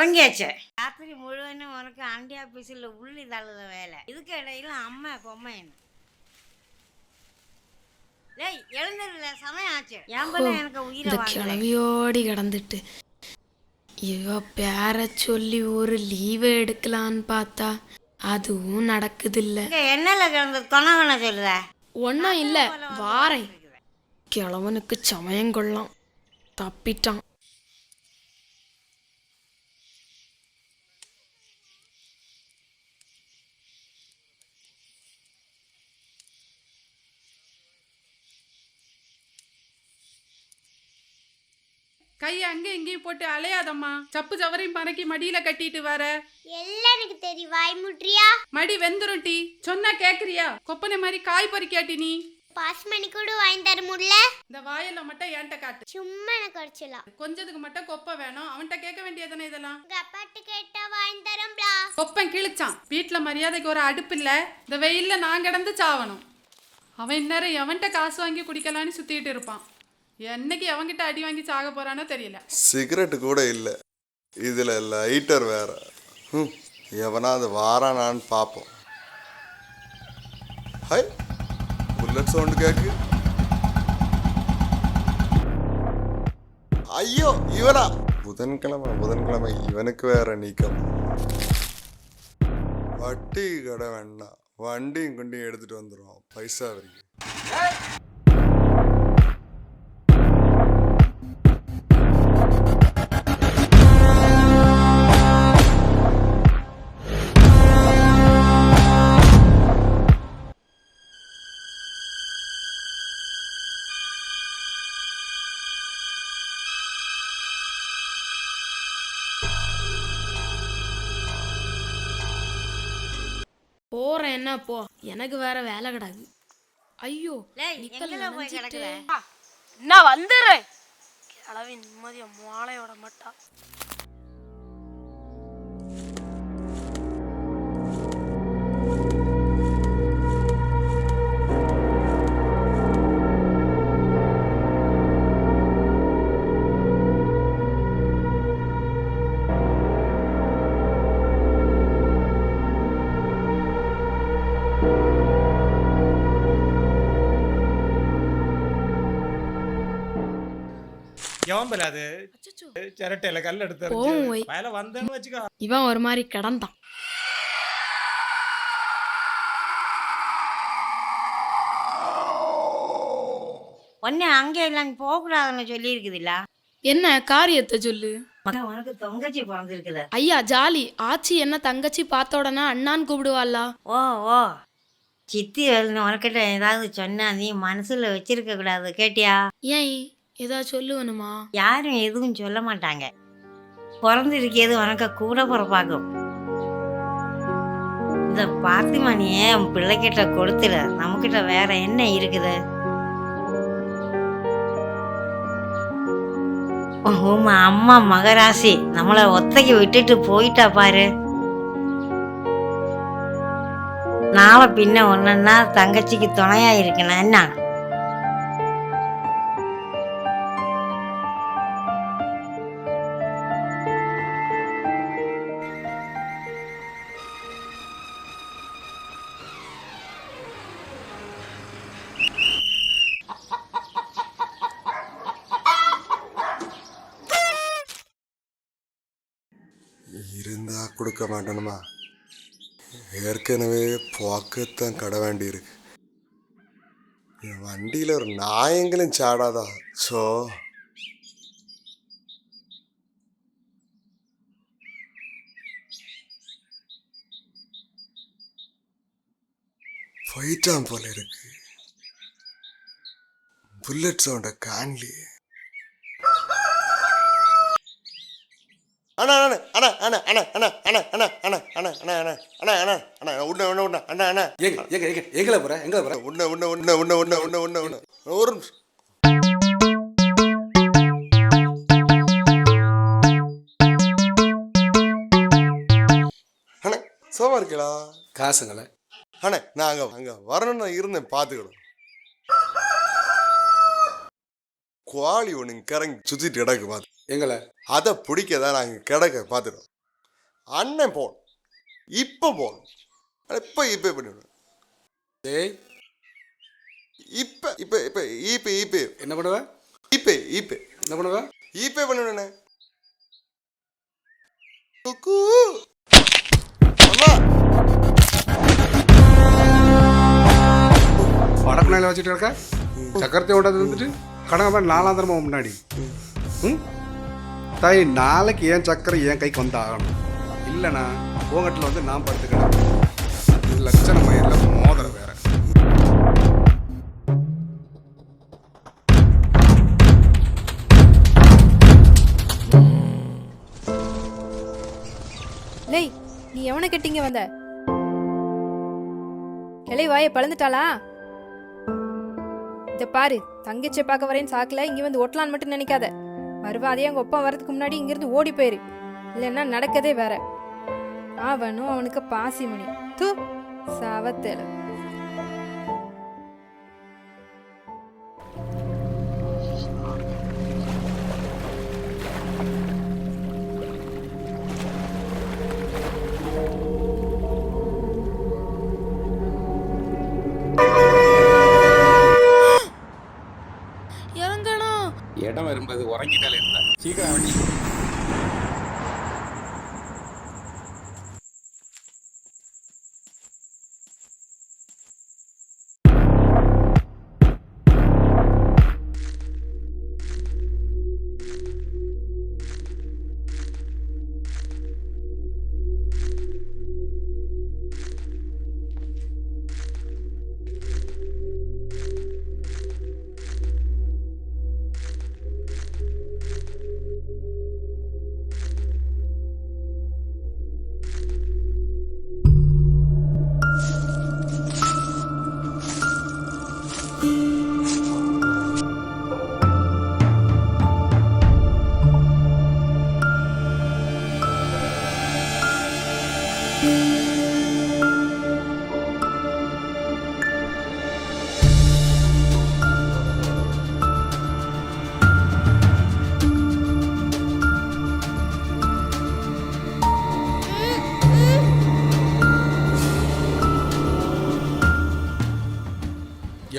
தொடங்கியாச்சு. ராத்திரி முழுவதும் உனக்கு அண்டி ஆபீஸில் உள்ளி தள்ளுத வேலை. இதுக்கு இடையில அம்மா பொம்மைன்னு எழுந்திருல, சமயம் ஆச்சு. என் பிள்ளை எனக்கு உயிரை கிளவியோடி கிடந்துட்டு இவ பேர சொல்லி ஒரு லீவை எடுக்கலான்னு பார்த்தா அதுவும் நடக்குது இல்ல. என்னல கிடந்து கொணவன சொல்லுத? ஒன்னும் இல்ல, வாரேன். கிழவனுக்கு சமயம் கொள்ளலாம், தப்பிட்டான். கையை அங்கே எங்கேயும் போட்டு அலையாதம்மா. சப்பு சவரையும் பறக்கி மடியில கட்டிட்டு வர. எல்லாம் எனக்கு தெரியும். வாய் முட்றியா? மடி வெந்துரும் டி. சொன்னா கேக்குறியா? கொப்பனை மாதிரி காய் பறிக்காட்டி நீ. பாஸ் மணி கூட வாங்கி தர முடியல. இந்த வாயில மட்டும் ஏன்ட்ட காட்டு. சும்மா எனக்கு குறைச்சலாம். கொஞ்சத்துக்கு மட்டும் கொப்பை வேணும். அவன்கிட்ட கேட்க வேண்டியதானே இதெல்லாம். உங்க அப்பாட்ட கேட்டா வாங்கி தரம்லா. கொப்பன் கிழிச்சான். வீட்டுல மரியாதைக்கு ஒரு அடுப்பு இல்ல. இந்த வெயில்ல நான் கிடந்து சாவணும். அவன் இந்நேரம் எவன்கிட்ட காசு வாங்கி குடிக்கலான்னு சுத்திட்டு இருப்பான். என்னைக்கு அவங்கிட்ட அடி வாங்கி சாக போறானோ தெரியல. சிகரெட் கூட இல்லை, இதுல லைட்டர் வேற. எவனாவது வாரானான்னு பார்ப்போம். ஹை, புல்லட் சவுண்ட் கேக்கு. ஐயோ இவனா! புதன்கிழமை இவனுக்கு வேற நீக்கம். வட்டி கடை வேண்டாம், வண்டியும் குண்டியும் எடுத்துட்டு வந்துடும் பைசா வரைக்கும். போறேன், என்ன போ, எனக்கு வேற வேலை கிடாது. ஐயோ நான் வந்துடுறேன். கிளவி நிம்மதிய மாலையோட மாட்டா. இவன் ஒரு மாதிரி கிடந்தான். ஒன்னு அங்கே இல்லைன்னு போக கூடாதுன்னு சொல்லி இருக்குதுல்ல. என்ன காரியத்தை சொல்லு. உனக்கு தங்கச்சி பிறந்திருக்குது. ஐயா ஜாலி ஆச்சி என்ன தங்கச்சி பார்த்த உடனே அண்ணான்னு கூப்பிடுவாளா? ஓ ஓ சித்தி உனக்கிட்ட ஏதாவது சொன்னா நீ மனசுல வச்சிருக்க கூடாது, கேட்டியா? ஏன் ஏதாவது சொல்லுவனுமா? யாரும் எதுவும் சொல்ல மாட்டாங்க. பிறந்திருக்கிறது உனக்கு கூட பிறப்பாக்கும். இந்த பாத்திமணியே உன் பிள்ளைகிட்ட கொடுத்துட, நம்மக்கிட்ட வேற என்ன இருக்குது? உமா அம்மா மகராசி நம்மளை ஒத்தைக்கு விட்டுட்டு போயிட்டா பாரு. நாளை பின்ன ஒன்னா தங்கச்சிக்கு துணையா இருக்கணும். என்ன இருந்தா கொடுக்க மாட்டேனுமா? ஏற்கனவே போக்கத்தான் கடை வேண்டி இருக்கு. என் வண்டியில ஒரு நாயங்களும் சாடாதா? சோ போயிட்டான் போல இருக்கு. புல்லட் சவுண்ட காணலி. அண்ணா அண்ணா அண்ணா அண்ணா அண்ணா அண்ணா அண்ணா அண்ணா அண்ணா அண்ணா அண்ணா அண்ணா அண்ணா அண்ணா அண்ணா உன்ன உன்ன உன்ன அண்ணா அண்ணா எங்களை போற உன்ன உன்ன உன்ன உன்ன உன்ன உன்ன உன்ன உன்ன ஒரு நிமிஷம். அண்ணா சோமா இருக்கீங்களா? காசுங்களே அண்ணா நான் அங்க வரணும்னு இருந்தேன், பார்த்துக்கிடும். குவாலி ஒன்று கரங்கி சுத்திட்டு கிடக்கு பார்த்து எங்களை அதை பிடிக்கதான் நாங்கள் கிடக்க பார்த்துட்டோம். அண்ணன் போன் இப்போ போன் இப்போ பண்ணிவிடுவேன். டேய் இப்போ இப்போ இப்போ ஈபே ஈபே என்ன பண்ணுவ? ஈபே ஈபே என்ன பண்ணுவ? ஈபே பண்ணிவிடுண்ணே. குக்கு அம்மா வடக்கு நாளில் வச்சுட்டு இருக்க சக்கரத்தை ஓட்டது வந்துட்டு கடங்க நாலாந்திரமா முன்னாடி. ம் தாய் நாளைக்கு ஏன் சக்கரை என் கைக்கு வந்து ஆகணும். இல்லைண்ணா உங்கட்டில் வந்து நான் படுத்துக்கிறேன். இது லட்சணம் மயிரில் மோதிரம் வேற. லேய், நீ எவனை கட்டிங்க வந்த? கிளை வாயை பழந்துட்டாளா? இத பாரு, தங்கச்சியை பார்க்க வரேன்னு சாக்கல இங்க வந்து ஒட்டலான்னு மட்டும் நினைக்காத. வருவாதே அவங்க ஒப்பா வரதுக்கு முன்னாடி இங்கிருந்து ஓடி போயிரு, இல்லைன்னா நடக்கதே வேற. அவனும் அவனுக்கு பாசிமணி தூ சவத்தேல. இறங்கணும். இடம் வரும்போது உறங்கிட்டாலே இருந்தா சீக்கிரம் வண்டி.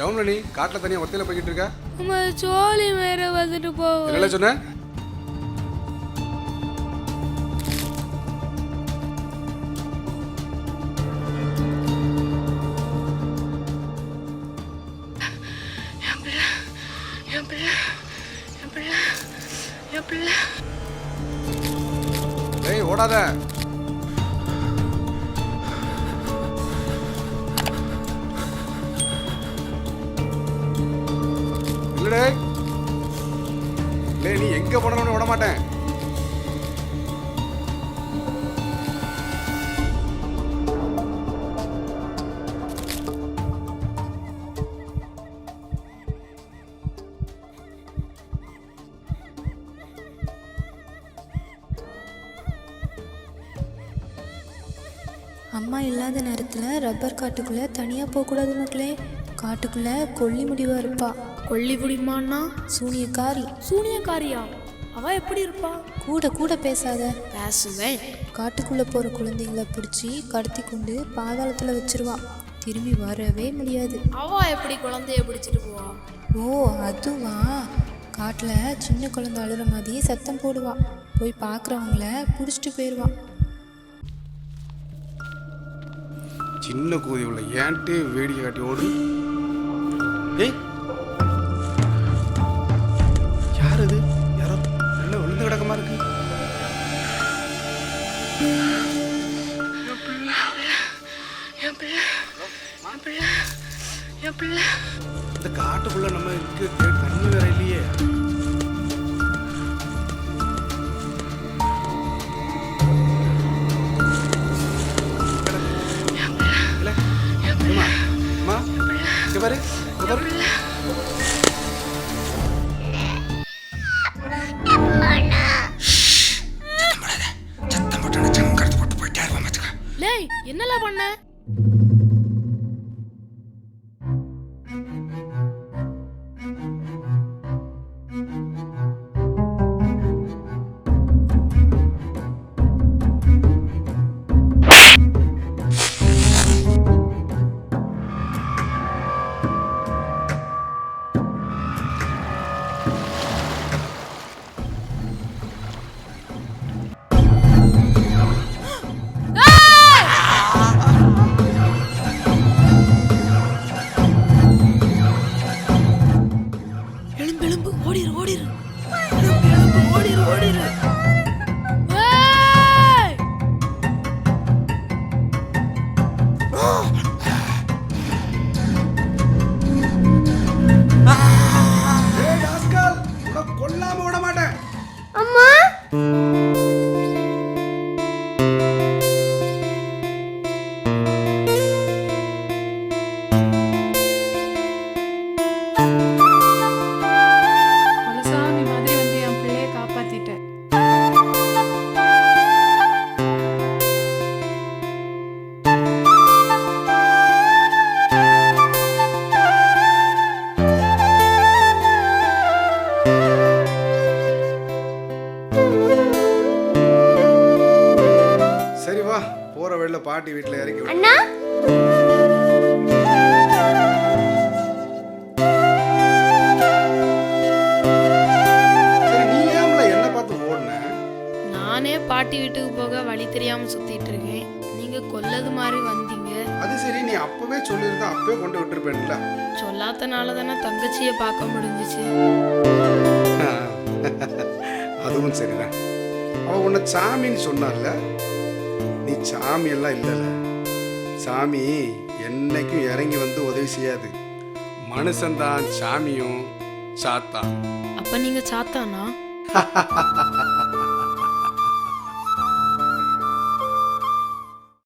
எவன நீ காட்டில் தனியாக ஒத்தையில் போய்கிட்டு இருக்க? நம்ம சோழி மேல வந்துட்டு போவோம். என்ன சொன்ன? ஏய் ஓடாத. இல்லடே நீ எங்க போனோம்னு விட மாட்டேன். அம்மா இல்லாத நேரத்தில் ரப்பர் காட்டுக்குள்ளே தனியாக போகக்கூடாது மக்களே. காட்டுக்குள்ளே கொல்லி முடிவா இருப்பா. கொல்லி முடியுமான்னா? சூனியக்காரி. சூனியக்காரியா? அவ எப்படி இருப்பா? கூட கூட பேசாத. பேசுவேன். காட்டுக்குள்ளே போகிற குழந்தைங்களை பிடிச்சி கடத்தி கொண்டு பாதாளத்தில் வச்சிருவா. திரும்பி வரவே முடியாது. அவ எப்படி குழந்தைய பிடிச்சிட்டு போவா? ஓ அதுவா, காட்டில் சின்ன குழந்தை அழுற மாதிரி சத்தம் போடுவா. போய் பார்க்குறவங்கள பிடிச்சிட்டு போயிடுவா. சின்ன கூதி உள்ள ஏன்ட்டு வேடிக்கை காட்டி ஓடு. ஏய் யார் அது? யாரோ நல்ல விழுந்து கிடக்கமா இருக்கு. இந்த காட்டுக்குள்ள நம்ம இருக்கு கண்ணு வேற இல்லையே. பாரு லேய், என்னலாம் பண்ண? ஓடிரு ஓடிரு. ஏய்! ஏய் ராஸ்கல், உன்னை கொல்லாம விட மாட்டேன். அம்மா குலசாமி மாதிரி வந்து என் பிள்ளைய காப்பாத்திட்ட. சரி வா, போற வழியில பாட்டி வீட்டுல இறக்கி விடு. அண்ணா சரி, நீ ஏன்ல என்ன பார்த்து ஓடுன? நானே பாட்டி வீட்டுக்கு போக வழி தெரியாம சுத்திட்டு இருக்கேன். நீங்க கொல்லது மாதிரி வந்தீங்க. அது சரி, நீ அப்பவே சொல்லியிருந்தா அப்பவே கொண்டு விட்டுருப்பேன்ல. சொல்லாதனால தானே தங்கச்சியை பார்க்க முடிஞ்சிச்சு. அதுவும் சரிதான். அவ உன்னை சாமின்னு சொன்னால, நீ சாமி எல்லாம் இல்லைல்ல. சாமி என்னைக்கும் இறங்கி வந்து உதவி செய்யாது. மனுஷன்தான் சாமியும் சாத்தான். அப்ப நீங்க சாத்தானா?